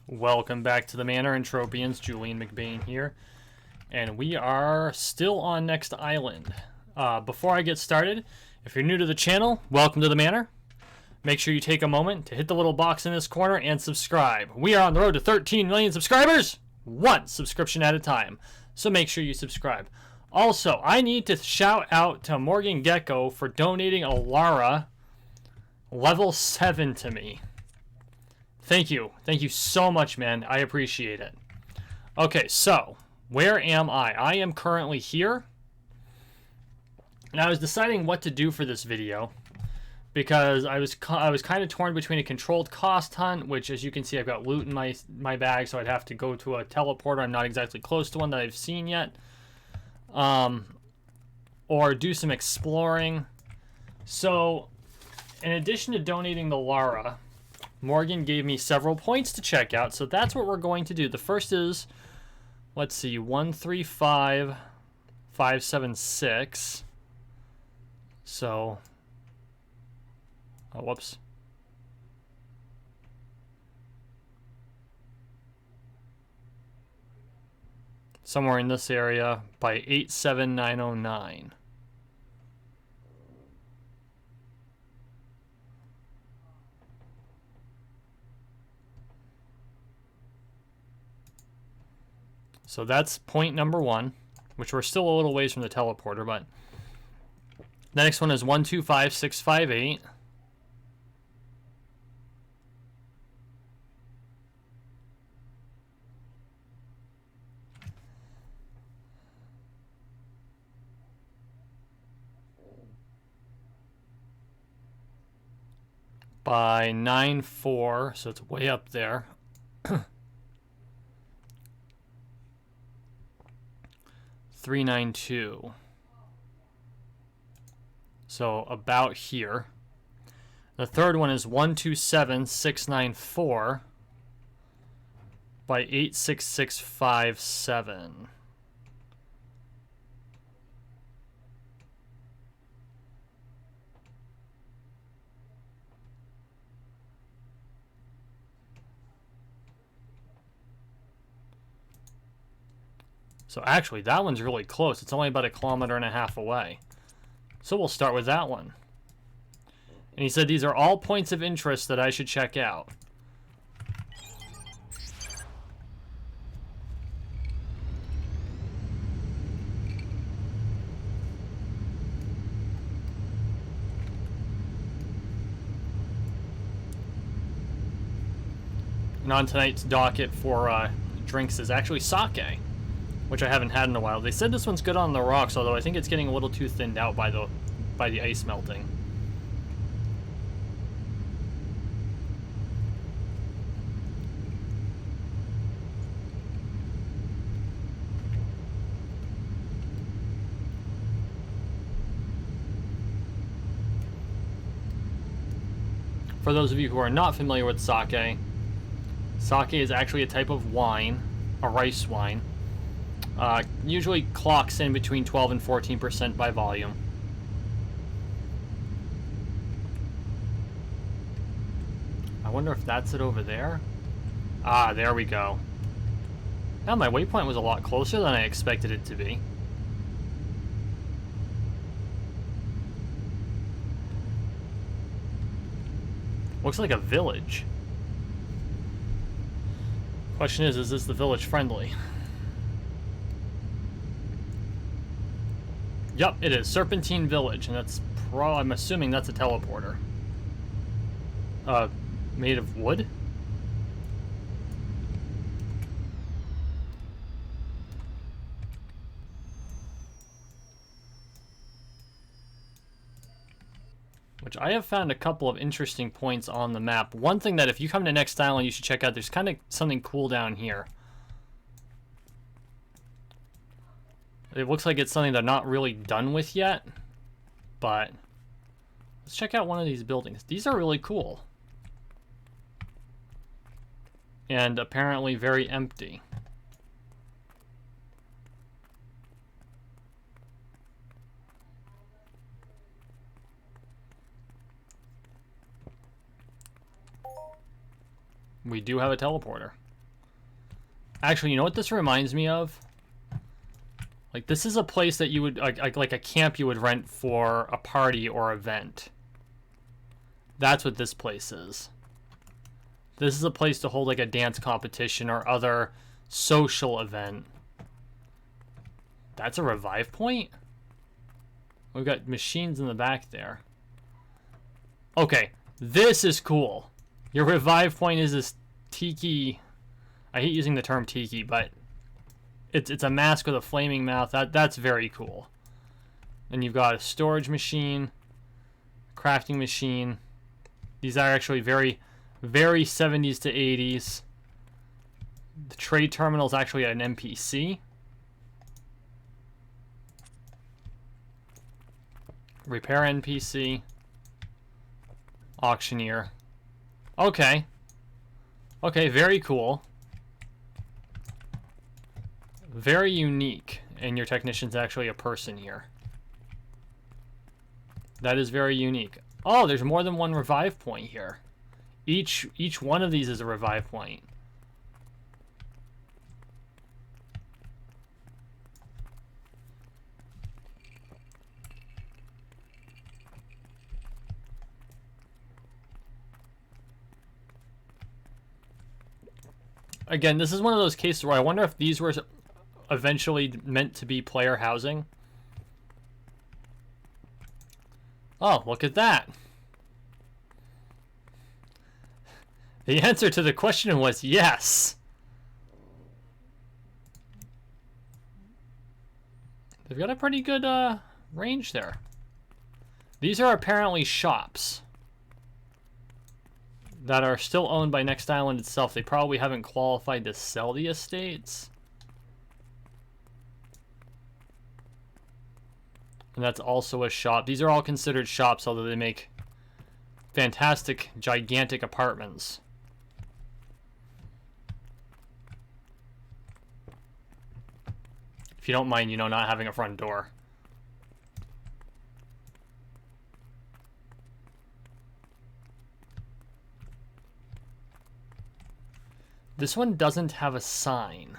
Welcome back to the Manor, Entropians. Julian McBain here, and we are still on Next Island. Before I get started, if you're new to the channel, welcome to the Manor. Make sure you take a moment to hit the little box in this corner and subscribe. We are on the road to 13 million subscribers, one subscription at a time, so make sure you subscribe. Also, I need to shout out to Morgan Gecko for donating a Lara level 7 to me. Thank you. Thank you so much, man. I appreciate it. Okay, so where am I? I am currently here. And I was deciding what to do for this video because I was kind of torn between a controlled cost hunt, which, as you can see, I've got loot in my bag, so I'd have to go to a teleporter. I'm not exactly close to one that I've seen yet. Or do some exploring. So, in addition to donating the Lara, Morgan gave me several points to check out, so that's what we're going to do. The first is, let's see, 135576. So, oh, whoops. Somewhere in this area by 87909. So that's point number one, which we're still a little ways from the teleporter, but the next one is 125658. By 94, so it's way up there. 392. So about here. The third one is 127694 by 86657. So actually, that one's really close. It's only about 1.5 kilometers away. So we'll start with that one. And he said these are all points of interest that I should check out. And on tonight's docket for drinks is actually sake, which I haven't had in a while. They said this one's good on the rocks, although I think it's getting a little too thinned out by the ice melting. For those of you who are not familiar with sake, sake is actually a type of wine, a rice wine. Usually clocks in between 12 and 14% by volume. I wonder if that's it over there. Ah, there we go. Now my waypoint was a lot closer than I expected it to be. Looks like a village. Question is this the village friendly? Yep, it is. Serpentine Village, and that's I'm assuming that's a teleporter. Made of wood? Which I have found a couple of interesting points on the map. One thing that if you come to Next Island you should check out, there's kind of something cool down here. It looks like it's something they're not really done with yet, but let's check out one of these buildings. These are really cool. And apparently very empty. We do have a teleporter. Actually, you know what this reminds me of? Like, this is a place that you would, like a camp you would rent for a party or event. That's what this place is. This is a place to hold like a dance competition or other social event. That's a revive point? We've got machines in the back there. Okay, this is cool. Your revive point is this tiki. I hate using the term tiki, but it's a mask with a flaming mouth. That's very cool. And you've got a storage machine, crafting machine. These are actually very, very 70s to 80s. The trade terminal is actually an NPC. Repair NPC. Auctioneer. Okay. Okay, very cool. Very unique. And your technician's actually a person here. That is very unique. Oh, there's more than one revive point here. Each one of these is a revive point. Again, this is one of those cases where I wonder if these were eventually meant to be player housing. Oh, look at that. The answer to the question was yes. They've got a pretty good range there. These are apparently shops that are still owned by Next Island itself. They probably haven't qualified to sell the estates. And that's also a shop. These are all considered shops, although they make fantastic, gigantic apartments. If you don't mind, you know, not having a front door. This one doesn't have a sign.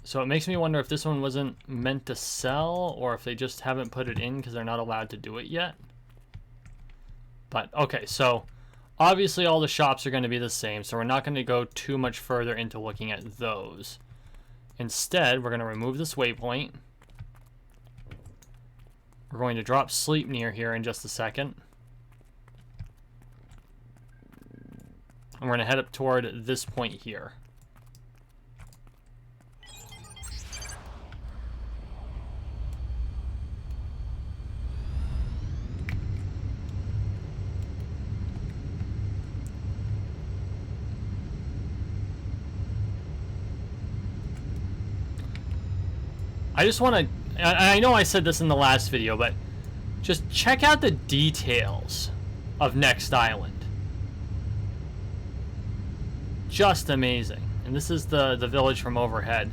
So it makes me wonder if this one wasn't meant to sell or if they just haven't put it in because they're not allowed to do it yet. But okay, so obviously all the shops are going to be the same, so we're not going to go too much further into looking at those. Instead, we're going to remove this waypoint. We're going to drop sleep near here in just a second. And we're going to head up toward this point here. I just want to, I know I said this in the last video, but just check out the details of Next Island. Just amazing. And this is the village from overhead.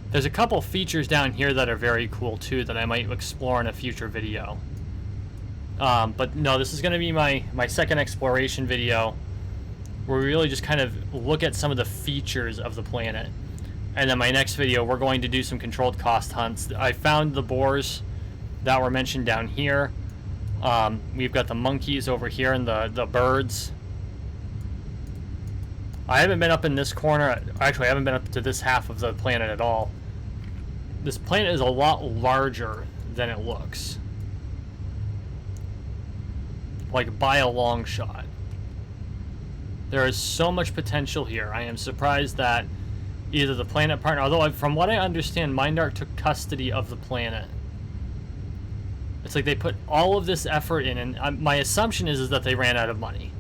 There's a couple features down here that are very cool too that I might explore in a future video. But no, this is going to be my second exploration video where we really just kind of look at some of the features of the planet. And then my next video, we're going to do some controlled cost hunts. I found the boars that were mentioned down here. We've got the monkeys over here and the birds. I haven't been up in this corner. Actually, I haven't been up to this half of the planet at all. This planet is a lot larger than it looks. Like, by a long shot. There is so much potential here. I am surprised that either the planet partner, although from what I understand, Mindark took custody of the planet. It's like they put all of this effort in, and my assumption is that they ran out of money.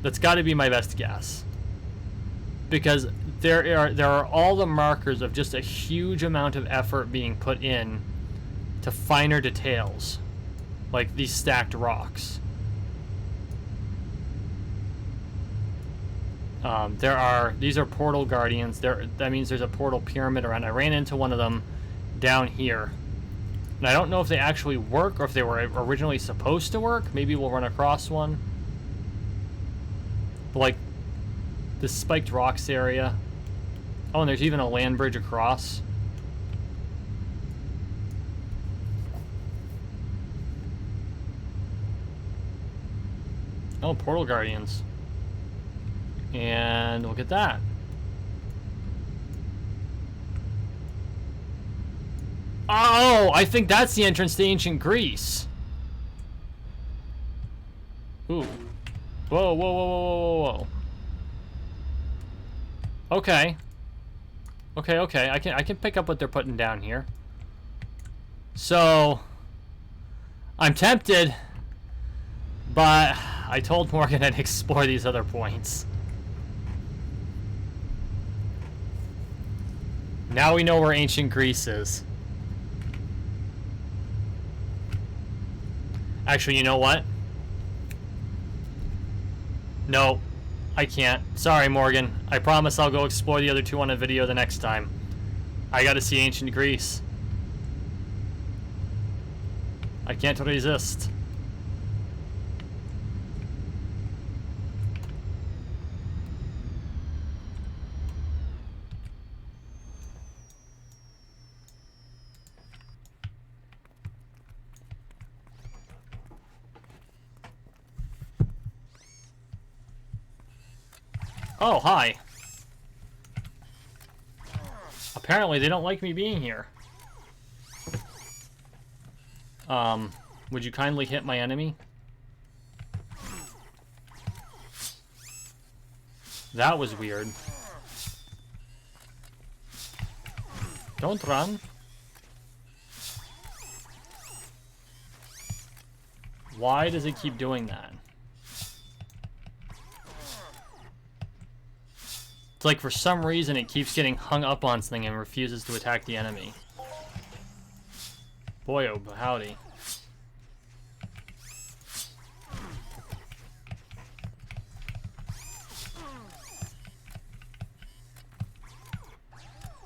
That's got to be my best guess. Because there are all the markers of just a huge amount of effort being put in to finer details, like these stacked rocks. These are portal guardians. That means there's a portal pyramid around. I ran into one of them down here. And I don't know if they actually work or if they were originally supposed to work. Maybe we'll run across one. But like, This spiked rocks area. Oh, and there's even a land bridge across. Oh, portal guardians. And look at that. Oh, I think that's the entrance to ancient Greece. Ooh. Whoa, whoa, whoa, whoa, whoa, whoa. Okay. Okay. I can pick up what they're putting down here. So I'm tempted, but I told Morgan I'd explore these other points. Now we know where ancient Greece is. Actually, you know what? No, I can't. Sorry, Morgan. I promise I'll go explore the other two on a video the next time. I gotta see ancient Greece. I can't resist. Oh, hi. Apparently they don't like me being here. Would you kindly hit my enemy? That was weird. Don't run. Why does it keep doing that? It's like for some reason it keeps getting hung up on something and refuses to attack the enemy. Boy, oh howdy.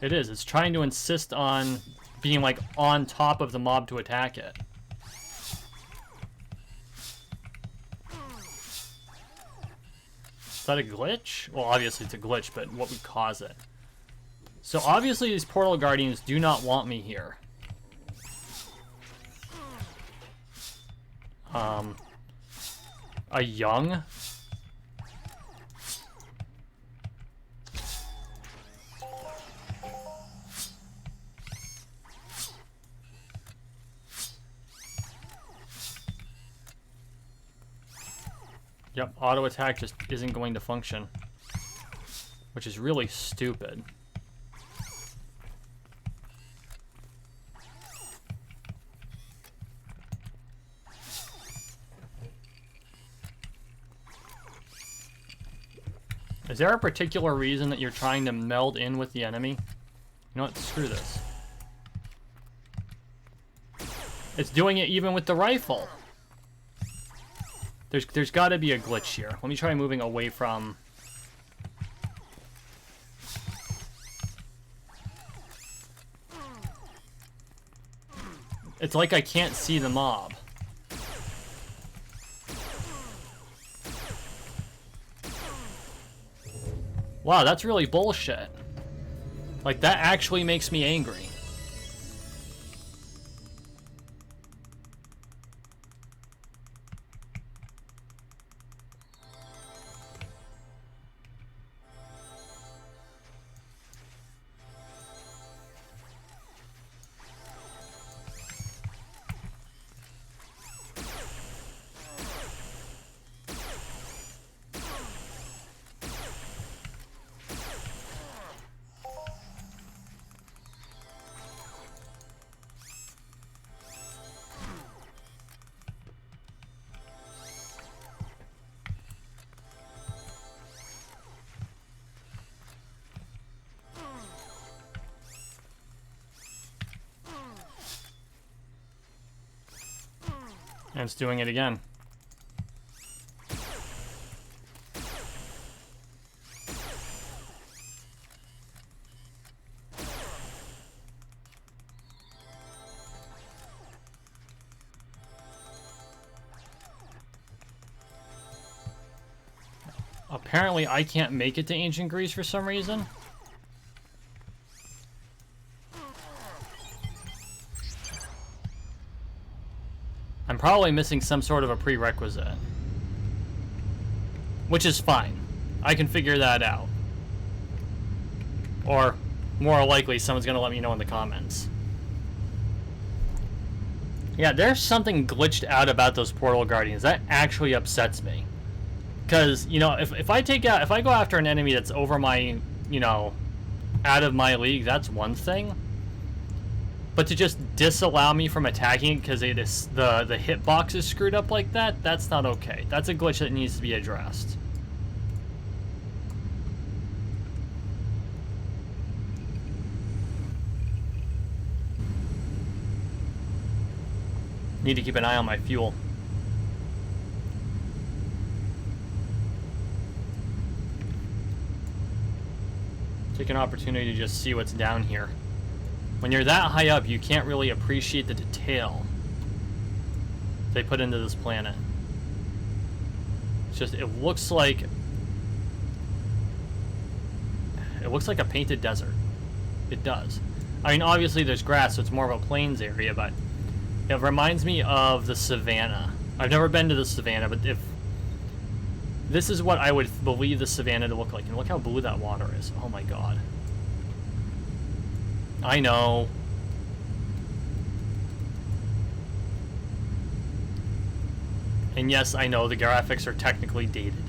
It is. It's trying to insist on being like on top of the mob to attack it. Is that a glitch? Well, obviously it's a glitch, but what would cause it? So obviously these portal guardians do not want me here. A young? Yep, auto attack just isn't going to function, which is really stupid. Is there a particular reason that you're trying to meld in with the enemy? You know what? Screw this. It's doing it even with the rifle. There's got to be a glitch here. Let me try moving away from... It's like I can't see the mob. Wow, that's really bullshit. Like, that actually makes me angry. And it's doing it again. Apparently I can't make it to ancient Greece for some reason. I'm probably missing some sort of a prerequisite. Which is fine. I can figure that out. Or, more likely, someone's gonna let me know in the comments. Yeah, there's something glitched out about those portal guardians. That actually upsets me. Because, you know, if I go after an enemy that's over my, you know, out of my league, that's one thing. But to just disallow me from attacking because it is the hitbox is screwed up like that, that's not okay. That's a glitch that needs to be addressed. Need to keep an eye on my fuel. Take an opportunity to just see what's down here. When you're that high up, you can't really appreciate the detail they put into this planet. It's just, it looks like a painted desert. It does. I mean, obviously there's grass, so it's more of a plains area, but it reminds me of the savannah. I've never been to the savannah, but if this is what I would believe the savannah to look like, and look how blue that water is. Oh my god. I know. And yes, I know the graphics are technically dated.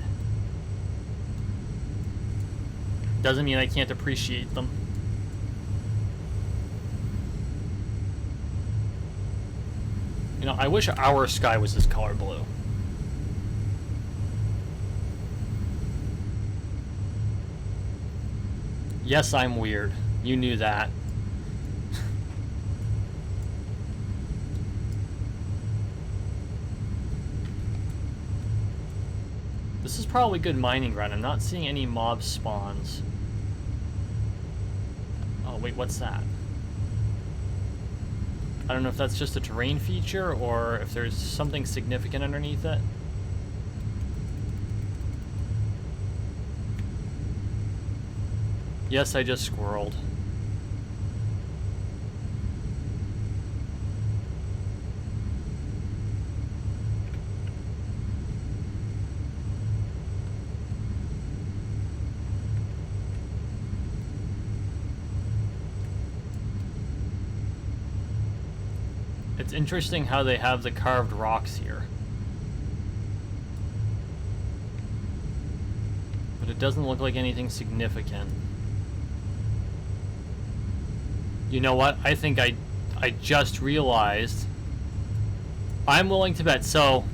Doesn't mean I can't appreciate them. You know, I wish our sky was this color blue. Yes, I'm weird. You knew that. This is probably good mining ground. I'm not seeing any mob spawns. Oh, wait, what's that? I don't know if that's just a terrain feature or if there's something significant underneath it. Yes, I just squirreled. It's interesting how they have the carved rocks here. But it doesn't look like anything significant. You know what? I think I just realized I'm willing to bet. So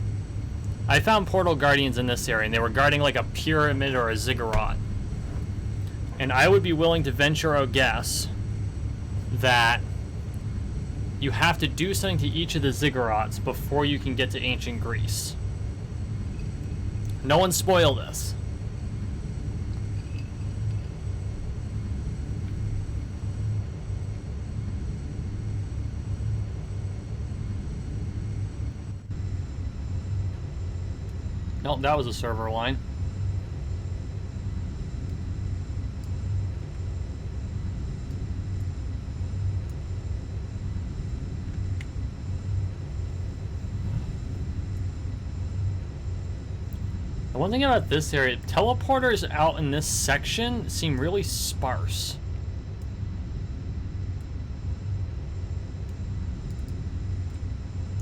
I found portal guardians in this area and they were guarding like a pyramid or a ziggurat. And I would be willing to venture a guess that you have to do something to each of the ziggurats before you can get to ancient Greece. No one spoil this. Nope, that was a server line. The one thing about this area, teleporters out in this section seem really sparse.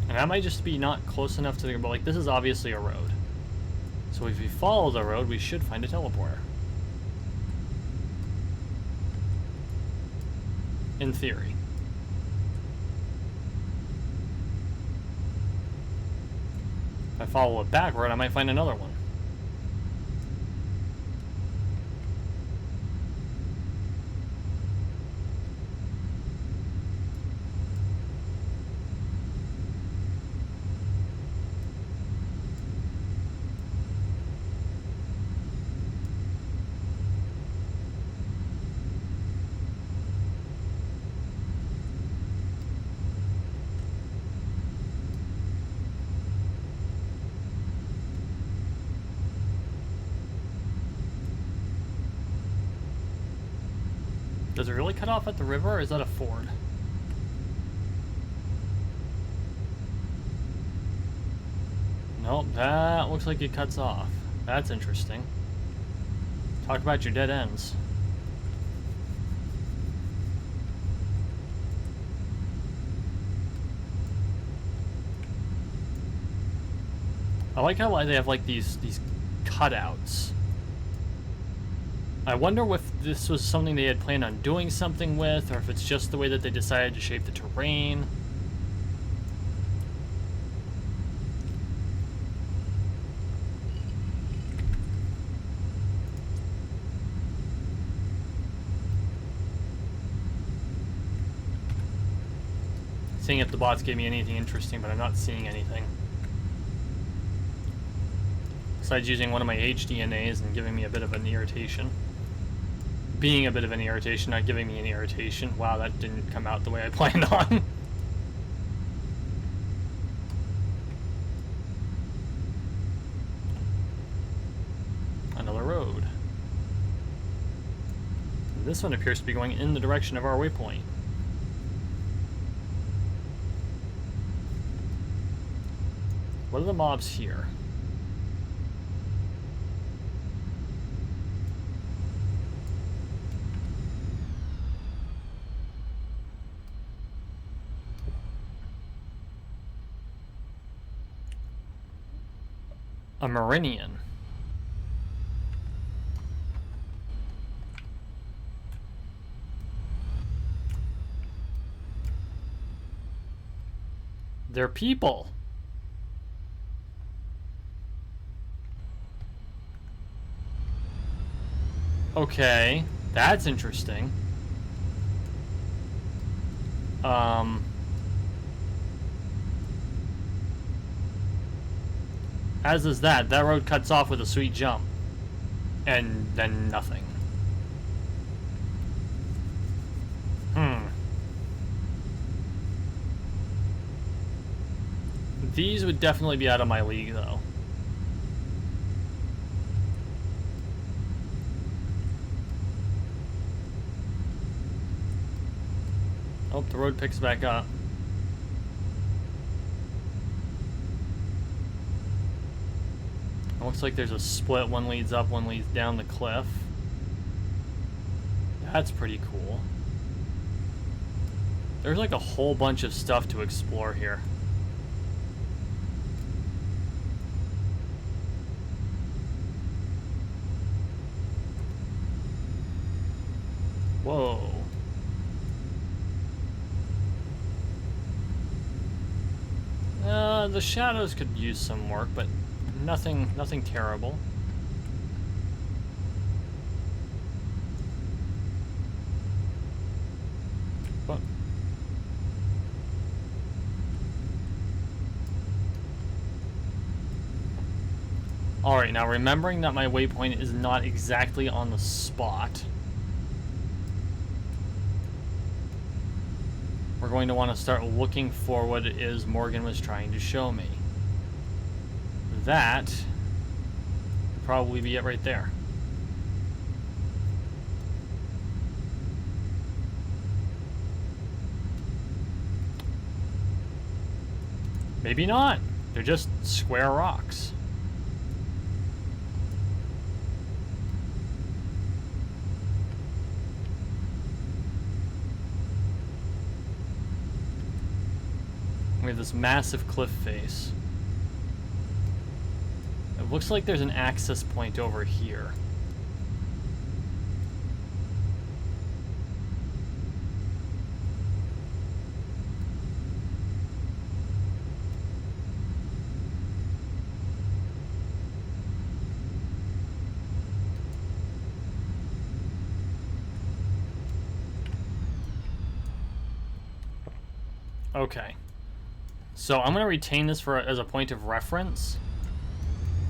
And that might just be not close enough to the, but like this is obviously a road. So if we follow the road, we should find a teleporter. In theory. If I follow it backward, I might find another one. Does it really cut off at the river, or is that a ford? Nope, that looks like it cuts off. That's interesting. Talk about your dead ends. I like how they have like these cutouts. I wonder if this was something they had planned on doing something with, or if it's just the way that they decided to shape the terrain. Seeing if the bots gave me anything interesting, but I'm not seeing anything. Besides using one of my HDNAs and giving me a bit of an irritation. Being a bit of an irritation, not giving me an irritation. Wow, that didn't come out the way I planned on. Another road. This one appears to be going in the direction of our waypoint. What are the mobs here? A Meridian. They're people. Okay, that's interesting. As is that road cuts off with a sweet jump. And then nothing. These would definitely be out of my league, though. Oh, the road picks back up. It looks like there's a split. One leads up, one leads down the cliff. That's pretty cool. There's like a whole bunch of stuff to explore here. Whoa. The shadows could use some work, but nothing terrible. What? Alright, now remembering that my waypoint is not exactly on the spot, we're going to want to start looking for what it is Morgan was trying to show me. That would probably be it right there. Maybe not. They're just square rocks. We have this massive cliff face. It looks like there's an access point over here. Okay. So I'm going to retain this as a point of reference,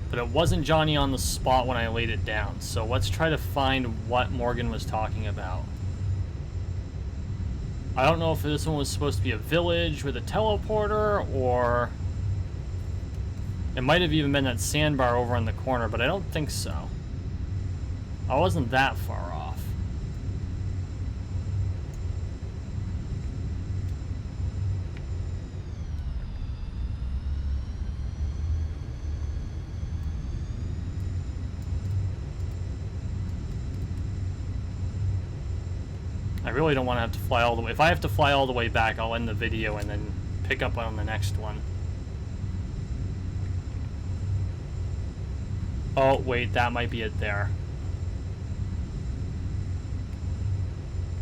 but it wasn't Johnny on the spot when I laid it down. So let's try to find what Morgan was talking about. I don't know if this one was supposed to be a village with a teleporter, or it might have even been that sandbar over in the corner, but I don't think so. I wasn't that far off. I really don't want to have to fly all the way. If I have to fly all the way back, I'll end the video and then pick up on the next one. Oh, wait, that might be it there.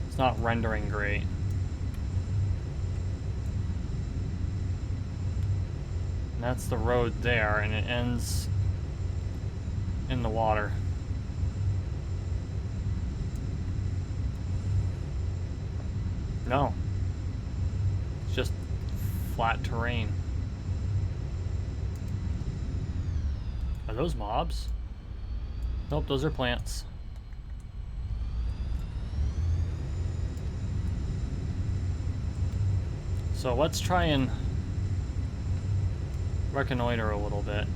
It's not rendering great. And that's the road there, and it ends in the water. No. It's just flat terrain. Are those mobs? Nope, those are plants. So let's try and reconnoiter a little bit.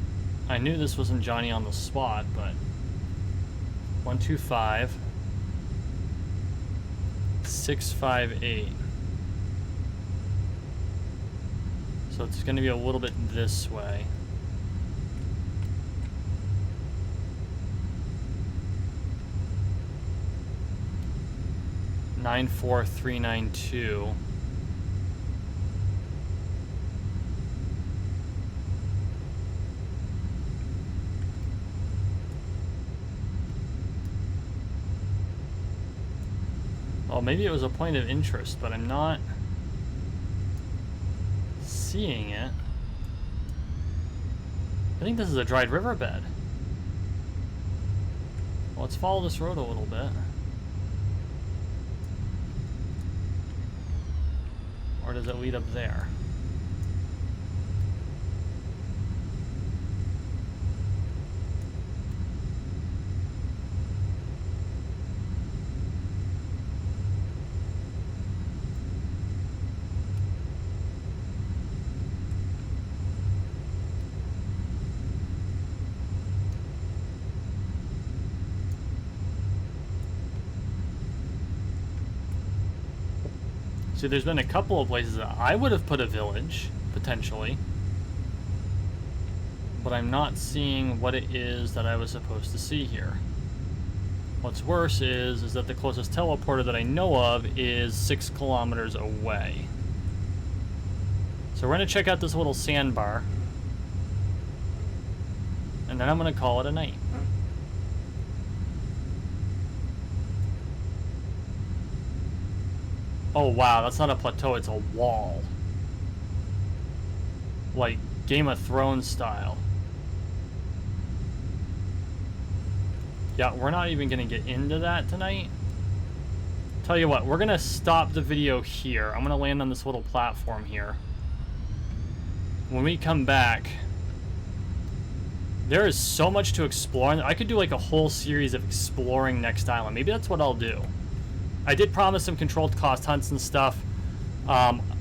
I knew this wasn't Johnny on the spot, but 125 658. So it's going to be a little bit this way. Nine 4392. Well, maybe it was a point of interest, but I'm not seeing it. I think this is a dried riverbed. Well, let's follow this road a little bit. Or does it lead up there? See, there's been a couple of places that I would have put a village, potentially. But I'm not seeing what it is that I was supposed to see here. What's worse is that the closest teleporter that I know of is 6 kilometers away. So we're going to check out this little sandbar. And then I'm going to call it a night. Oh wow, that's not a plateau, it's a wall. Like Game of Thrones style. Yeah, we're not even gonna get into that tonight. Tell you what, we're gonna stop the video here. I'm gonna land on this little platform here. When we come back, there is so much to explore. I could do like a whole series of exploring next island. Maybe that's what I'll do. I did promise some controlled cost hunts and stuff.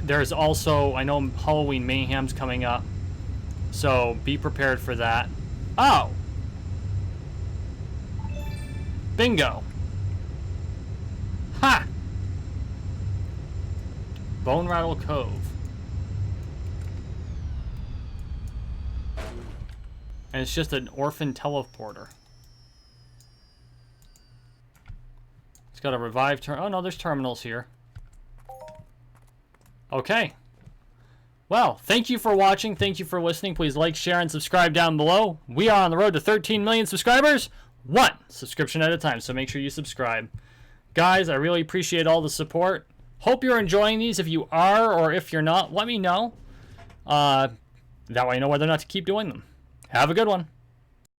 There's also, I know Halloween Mayhem's coming up, so be prepared for that. Oh! Bingo! Ha! Bone Rattle Cove. And it's just an orphan teleporter. Got a revive oh no, there's terminals here. Okay. Well, thank you for watching. Thank you for listening. Please like, share, and subscribe down below. We are on the road to 13 million subscribers. One subscription at a time, so make sure you subscribe. Guys, I really appreciate all the support. Hope you're enjoying these. If you are, or if you're not, let me know. That way I know whether or not to keep doing them. Have a good one.